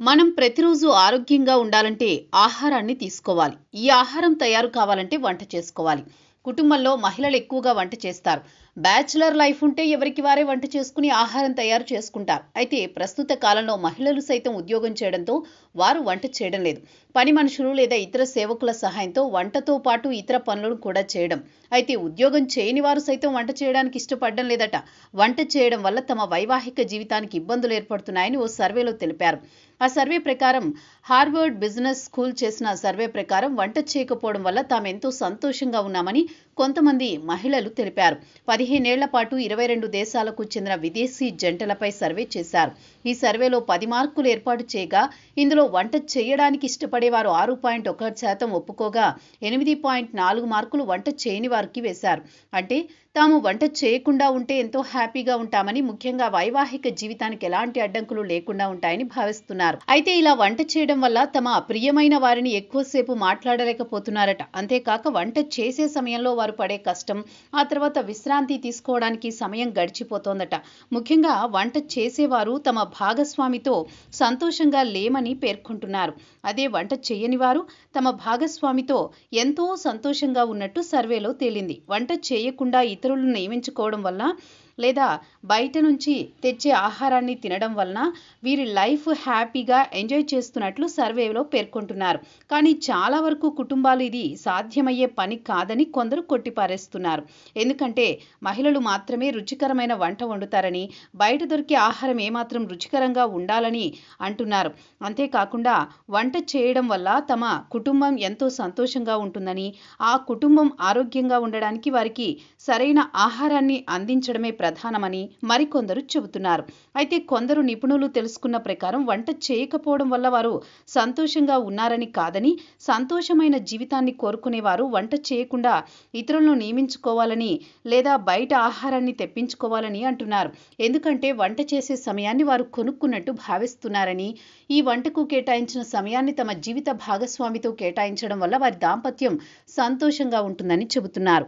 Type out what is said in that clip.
మనం ప్రతిరోజు ఆరోగ్యంగా ఉండాలంటే ఆహారాన్ని తీసుకోవాలి. ఈ ఆహారం తయారు కావాలంటే వంట చేసుకోవాలి. కుటుంబంలో మహిళలు ఎక్కువగా వంట చేస్తారు. బ్యాచిలర్ లైఫ్ ఉంటే ఎవరికి వారే వంట చేసుకుని ఆహారం తయారు చేసుకుంటారు. అయితే ప్రస్తుత కాలంలో మహిళలు సైతం ఉద్యోగం చేయడంతో వారు వంట చేయడం లేదు. పని మనుషులు లేదా ఇతర సేవకుల సహాయంతో వంటతో పాటు ఇతర పనులను కూడా చేయడం. అయితే ఉద్యోగం చేయని వారు సైతం వంట చేయడానికి ఇష్టపడడం లేదట. వంట చేయడం వల్ల తమ వైవాహిక జీవితానికి ఇబ్బందులు ఏర్పడుతున్నాయని ఓ సర్వేలో తెలిపారు. ఆ సర్వే ప్రకారం హార్వర్డ్ బిజినెస్ స్కూల్ చేసిన సర్వే ప్రకారం వంట చేయకపోవడం వల్ల తాము ఎంతో సంతోషంగా ఉన్నామని కొంతమంది మహిళలు తెలిపారు. 15 ఏళ్ల పాటు 22 దేశాలకు చెందిన విదేశీ జంటలపై సర్వే చేశారు. ఈ సర్వేలో 10 మార్కులు ఏర్పాటు చేయగా ఇందులో వంట చేయడానికి ఇష్టపడేవారు 6.1% ఒప్పుకోగా 8.4 మార్కులు వంట చేయని వారికి వేశారు. అంటే తాము వంట చేయకుండా ఉంటే ఎంతో హ్యాపీగా ఉంటామని, ముఖ్యంగా వైవాహిక జీవితానికి ఎలాంటి అడ్డంకులు లేకుండా ఉంటాయని భావిస్తున్నారు. అయితే ఇలా వంట చేయడం వల్ల తమ ప్రియమైన వారిని ఎక్కువసేపు మాట్లాడలేకపోతున్నారట. అంతేకాక వంట చేసే సమయంలో వారు పడే కష్టం, ఆ తర్వాత విశ్రాంతి తీసుకోవడానికి సమయం గడిచిపోతోందట. ముఖ్యంగా వంట చేసేవారు తమ భాగస్వామితో సంతోషంగా లేమని పేర్కొంటున్నారు. అదే వంట చేయని వారు తమ భాగస్వామితో ఎంతో సంతోషంగా ఉన్నట్టు సర్వేలో తేలింది. వంట చేయకుండా ఇతరులను నియమించుకోవడం వల్ల లేదా బయట నుంచి తెచ్చే ఆహారాన్ని తినడం వలన వీరి లైఫ్ హ్యాపీగా ఎంజాయ్ చేస్తున్నట్లు సర్వేలో పేర్కొంటున్నారు. కానీ చాలా వరకు కుటుంబాలు ఇది సాధ్యమయ్యే పని కాదని కొందరు కొట్టిపారేస్తున్నారు. ఎందుకంటే మహిళలు మాత్రమే రుచికరమైన వంట వండుతారని, బయట దొరికే ఆహారం ఏమాత్రం రుచికరంగా ఉండాలని అంటున్నారు. అంతేకాకుండా వంట చేయడం వల్ల తమ కుటుంబం ఎంతో సంతోషంగా ఉంటుందని, ఆ కుటుంబం ఆరోగ్యంగా ఉండడానికి వారికి సరైన ఆహారాన్ని అందించడమే ప్రధానమని మరికొందరు చెబుతున్నారు. అయితే కొందరు నిపుణులు తెలుసుకున్న ప్రకారం వంట చేయకపోవడం వల్ల వారు సంతోషంగా ఉన్నారని కాదని, సంతోషమైన జీవితాన్ని కోరుకునేవారు వంట చేయకుండా ఇతరులను నియమించుకోవాలని లేదా బయట ఆహారాన్ని తెప్పించుకోవాలని అంటున్నారు. ఎందుకంటే వంట చేసే సమయాన్ని వారు కొనుక్కున్నట్టు భావిస్తున్నారని, ఈ వంటకు కేటాయించిన సమయాన్ని తమ జీవిత భాగస్వామితో కేటాయించడం వల్ల వారి దాంపత్యం సంతోషంగా ఉంటుందని చెబుతున్నారు.